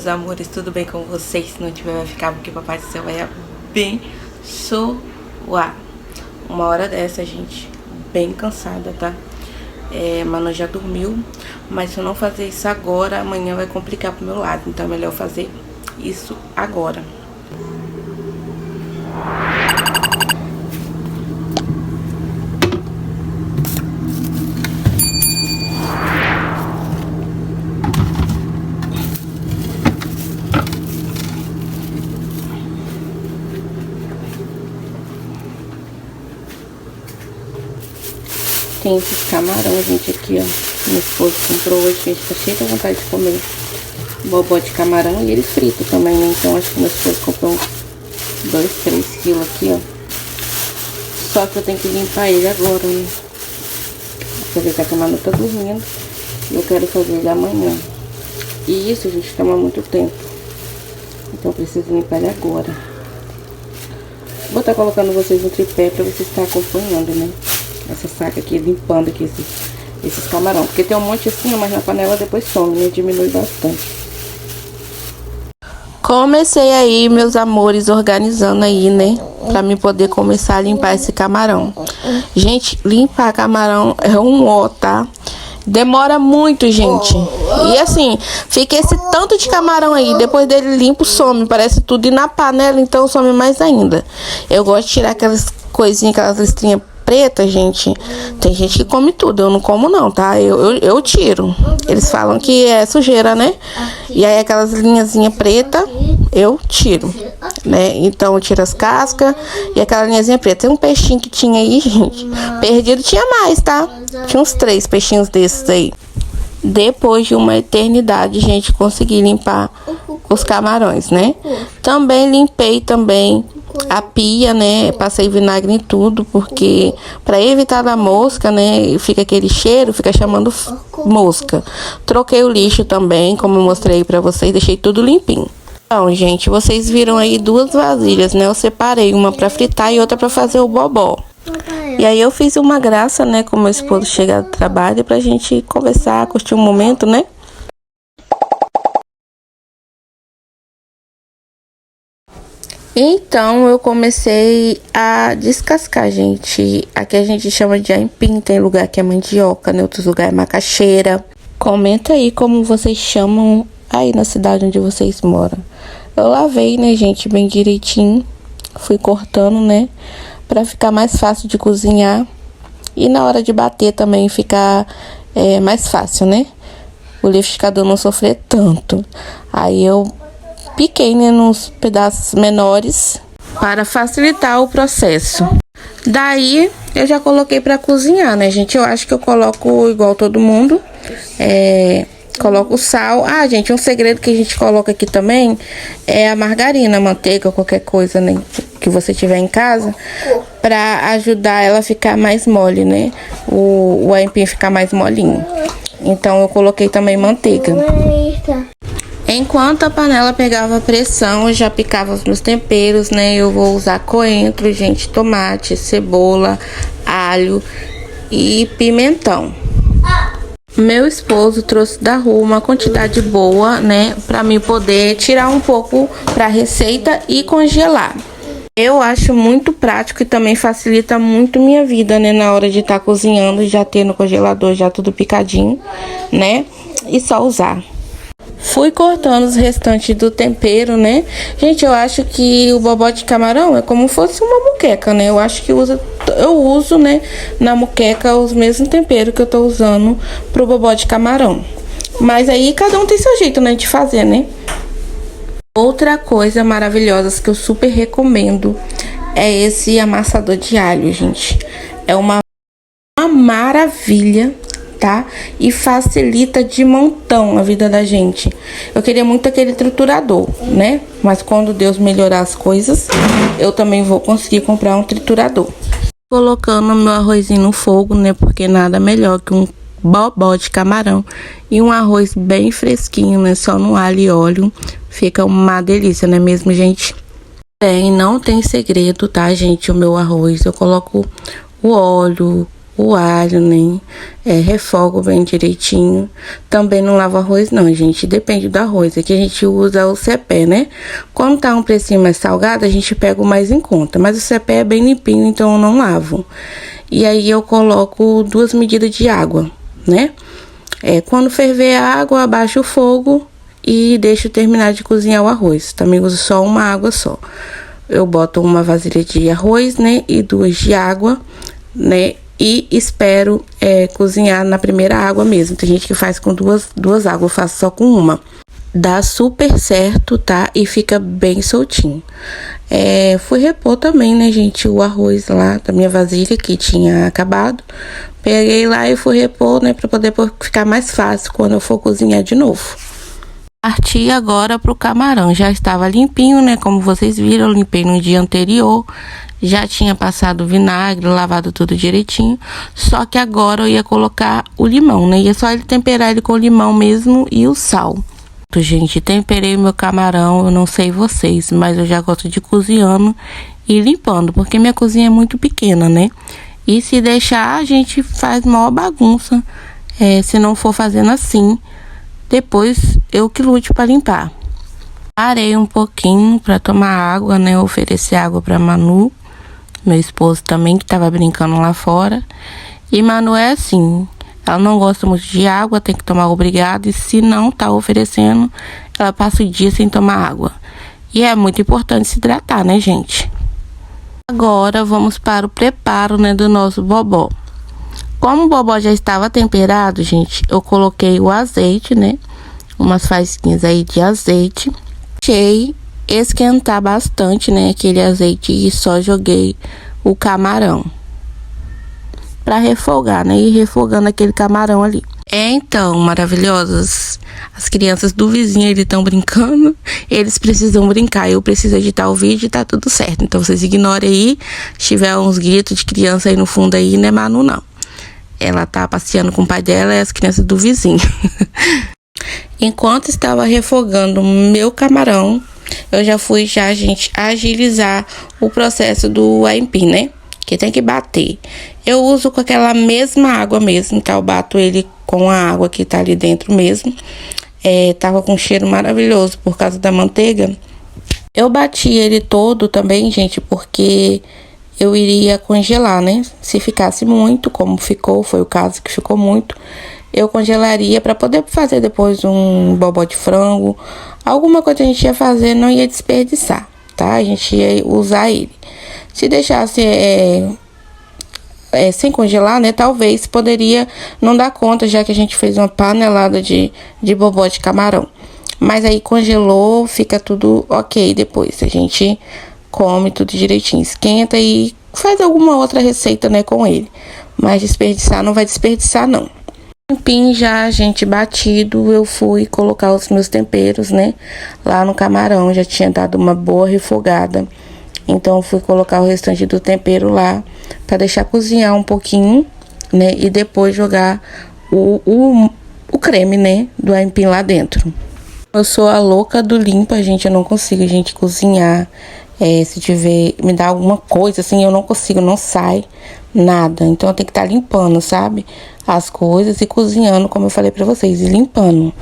meus amores, tudo bem com vocês? Se não tiver, vai ficar, porque papai do céu vai abençoar. Uma hora dessa, gente, bem cansada, tá? Mano já dormiu, mas se eu não fazer isso agora, amanhã vai complicar pro meu lado. Então é melhor fazer isso agora. Tem esses camarão, gente, aqui, ó. Meu esposo comprou hoje, gente, tá cheio de vontade de comer bobó de camarão. E ele frita também, né? Então acho que meu esposo comprou uns 2, 3 quilos aqui, ó. Só que eu tenho que limpar ele agora, né? Aproveitar que a Manu tá dormindo. E eu quero fazer ele amanhã. E isso, gente, toma muito tempo. Então eu preciso limpar ele agora. Vou estar colocando vocês no tripé pra vocês estarem acompanhando, né? Essa saca aqui, limpando aqui esses camarão. Porque tem um monte assim, mas na panela depois some, né? Diminui bastante. Comecei aí, meus amores, organizando aí, né? Pra mim poder começar a limpar esse camarão. Gente, limpar camarão é um ó, tá? Demora muito, gente. E assim, fica esse tanto de camarão aí. Depois dele limpo, some. Parece tudo. E na panela, então, some mais ainda. Eu gosto de tirar aquelas coisinhas, aquelas listrinhas preta, gente. Tem gente que come tudo, eu não como não, tá? Eu tiro. Eles falam que é sujeira, né? E aí aquelas linhazinhas preta, eu tiro, né? Então eu tiro as cascas e aquela linhazinha preta. Tem um peixinho que tinha aí, gente. Perdido tinha mais, tá? Tinha uns 3 peixinhos desses aí. Depois de uma eternidade, gente, consegui limpar os camarões, né? Também limpei a pia, né? Passei vinagre em tudo, porque para evitar da mosca, né? Fica aquele cheiro, fica chamando mosca. Troquei o lixo também, como eu mostrei para vocês, deixei tudo limpinho. Então, gente, vocês viram aí 2 vasilhas, né? Eu separei uma para fritar e outra para fazer o bobó. E aí eu fiz uma graça, né, com meu esposo chegar do trabalho pra gente conversar, curtir um momento, né? Então eu comecei a descascar, gente. Aqui a gente chama de aipim, tem lugar que é mandioca, né? Outros lugares é macaxeira. Comenta aí como vocês chamam aí na cidade onde vocês moram. Eu lavei, né, gente, bem direitinho. Fui cortando, né? Pra ficar mais fácil de cozinhar. E na hora de bater também ficar mais fácil, né? O liquidificador não sofrer tanto. Aí eu piquei, né, nos pedaços menores para facilitar o processo. Daí eu já coloquei pra cozinhar, né, gente? Eu acho que eu coloco igual todo mundo. Coloco sal. Ah, gente, um segredo que a gente coloca aqui também é a margarina, manteiga, qualquer coisa, né, que você tiver em casa, pra ajudar ela a ficar mais mole, né? O aipim ficar mais molinho. Então eu coloquei também manteiga. Enquanto a panela pegava pressão, eu já picava os meus temperos, né? Eu vou usar coentro, gente, tomate, cebola, alho e pimentão. Meu esposo trouxe da rua uma quantidade boa, né, pra mim poder tirar um pouco pra receita e congelar. Eu acho muito prático e também facilita muito minha vida, né, na hora de estar cozinhando, já ter no congelador já tudo picadinho, né, e só usar. Fui cortando os restantes do tempero, né? Gente, eu acho que o bobó de camarão é como se fosse uma moqueca, né? Eu acho que eu uso, né, na moqueca os mesmos temperos que eu tô usando pro bobó de camarão. Mas aí cada um tem seu jeito, né, de fazer, né? Outra coisa maravilhosa que eu super recomendo é esse amassador de alho, gente. É uma maravilha, tá? E facilita de montão a vida da gente. Eu queria muito aquele triturador, né? Mas quando Deus melhorar as coisas, eu também vou conseguir comprar um triturador. Colocando meu arrozinho no fogo, né? Porque nada melhor que um bobó de camarão e um arroz bem fresquinho, né? Só no alho e óleo. Fica uma delícia, não é mesmo, gente? Não tem segredo, tá, gente? O meu arroz, eu coloco o óleo, o alho, né? Refogo bem direitinho. Também não lavo arroz não, gente, depende do arroz. Aqui a gente usa o cepé, né? Quando tá um precinho mais salgado, a gente pega o mais em conta. Mas o cepé é bem limpinho, então eu não lavo. E aí eu coloco 2 medidas de água, né? Quando ferver a água, abaixo o fogo e deixo terminar de cozinhar o arroz. Também uso só uma água só. Eu boto uma vasilha de arroz, né? E 2 de água, né? E espero cozinhar na primeira água mesmo. Tem gente que faz com duas águas, eu faço só com uma. Dá super certo, tá? E fica bem soltinho. Fui repor também, né, gente, o arroz lá da minha vasilha que tinha acabado. Peguei lá e fui repor, né, pra poder ficar mais fácil quando eu for cozinhar de novo. Parti agora pro camarão. Já estava limpinho, né, como vocês viram, eu limpei no dia anterior. Já tinha passado vinagre, lavado tudo direitinho. Só que agora eu ia colocar o limão, né? Ia só ele temperar ele com o limão mesmo e o sal. Gente, temperei meu camarão, eu não sei vocês, mas eu já gosto de cozinhando e limpando, porque minha cozinha é muito pequena, né? E se deixar, a gente faz maior bagunça, se não for fazendo assim, depois eu que lute para limpar. Parei um pouquinho para tomar água, né? Oferecer água para Manu, meu esposo também, que tava brincando lá fora. E Manu é assim, ela não gosta muito de água, tem que tomar obrigado. E se não tá oferecendo, ela passa o dia sem tomar água. E é muito importante se hidratar, né, gente? Agora vamos para o preparo, né, do nosso bobó. Como o bobó já estava temperado, gente, eu coloquei o azeite, né? Umas faísquinhas aí de azeite. Deixei esquentar bastante, né, aquele azeite, e só joguei o camarão para refogar, né, e refogando aquele camarão ali. Então, maravilhosas, as crianças do vizinho, eles estão brincando, eles precisam brincar, eu preciso editar o vídeo e tá tudo certo. Então vocês ignorem aí, se tiver uns gritos de criança aí no fundo aí, não é Manu não. Ela tá passeando com o pai dela e as crianças do vizinho. Enquanto estava refogando meu camarão, eu já fui, gente, agilizar o processo do aipim, né? Que tem que bater. Eu uso com aquela mesma água mesmo, tá? Eu bato ele com a água que tá ali dentro mesmo. Tava com um cheiro maravilhoso por causa da manteiga. Eu bati ele todo também, gente, porque eu iria congelar, né? Se ficasse muito, como ficou, foi o caso que ficou muito, eu congelaria para poder fazer depois um bobó de frango. Alguma coisa a gente ia fazer, não ia desperdiçar, tá? A gente ia usar ele. Se deixasse sem congelar, né? Talvez poderia não dar conta, já que a gente fez uma panelada de bobó de camarão. Mas aí congelou, fica tudo ok depois. A gente come tudo direitinho, esquenta e faz alguma outra receita, né, com ele. Mas desperdiçar não vai desperdiçar, não. Limpinho já, gente, batido, eu fui colocar os meus temperos, né, lá no camarão. Já tinha dado uma boa refogada. Então eu fui colocar o restante do tempero lá para deixar cozinhar um pouquinho, né, e depois jogar o creme, né, do aipim lá dentro. Eu sou a louca do limpa, gente, eu não consigo, gente, cozinhar. Se tiver, me dá alguma coisa assim, eu não consigo, não sai nada. Então eu tenho que estar limpando, sabe? As coisas e cozinhando, como eu falei pra vocês, e limpando.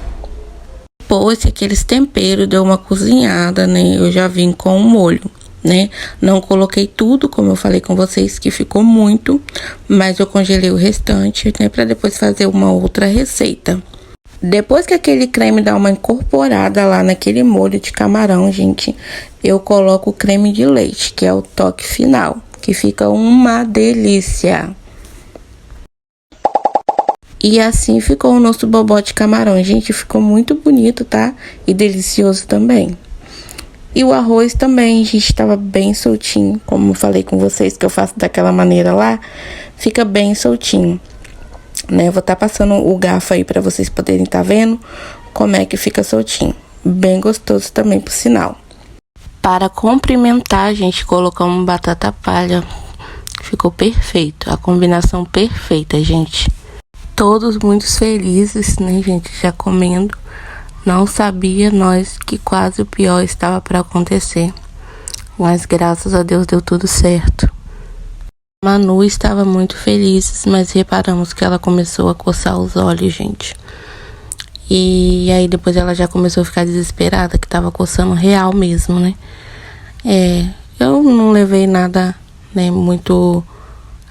Depois que aqueles temperos deu uma cozinhada, né? Eu já vim com o molho, né? Não coloquei tudo, como eu falei com vocês, que ficou muito. Mas eu congelei o restante, né? Pra depois fazer uma outra receita. Depois que aquele creme dá uma incorporada lá naquele molho de camarão, gente, eu coloco o creme de leite, que é o toque final, que fica uma delícia. E assim ficou o nosso bobó de camarão, gente, ficou muito bonito, tá? E delicioso também. E o arroz também, gente, tava bem soltinho, como eu falei com vocês, que eu faço daquela maneira lá, fica bem soltinho. Né, vou estar passando o garfo aí para vocês poderem estar vendo como é que fica soltinho. Bem gostoso também, por sinal. Para complementar, gente, colocamos batata palha. Ficou perfeito, a combinação perfeita, gente. Todos muito felizes, né, gente, já comendo. Não sabia nós que quase o pior estava para acontecer. Mas graças a Deus deu tudo certo. Manu estava muito feliz, mas reparamos que ela começou a coçar os olhos, gente. E aí depois ela já começou a ficar desesperada, que tava coçando real mesmo, né? Eu não levei nada, né, muito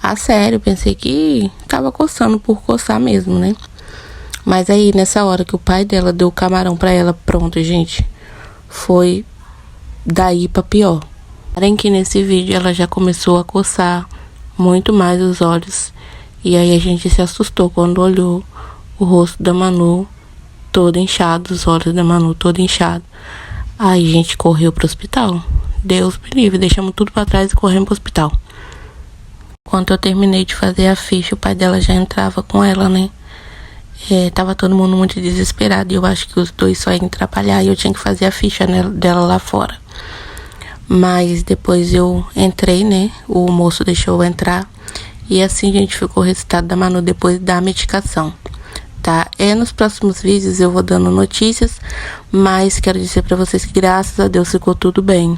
a sério. Pensei que tava coçando por coçar mesmo, né? Mas aí nessa hora que o pai dela deu o camarão pra ela, pronto, gente. Foi daí pra pior. Porém que nesse vídeo ela já começou a coçar muito mais os olhos. E aí a gente se assustou quando olhou o rosto da Manu todo inchado, os olhos da Manu todo inchado. Aí a gente correu pro hospital. Deus me livre, deixamos tudo pra trás e corremos pro hospital. Quando eu terminei de fazer a ficha, o pai dela já entrava com ela, né? Tava todo mundo muito desesperado e eu acho que os dois só iam atrapalhar e eu tinha que fazer a ficha dela lá fora. Mas depois eu entrei, né? O moço deixou eu entrar. E assim a gente ficou o resultado da Manu depois da medicação, tá? Nos próximos vídeos eu vou dando notícias, mas quero dizer pra vocês que graças a Deus ficou tudo bem.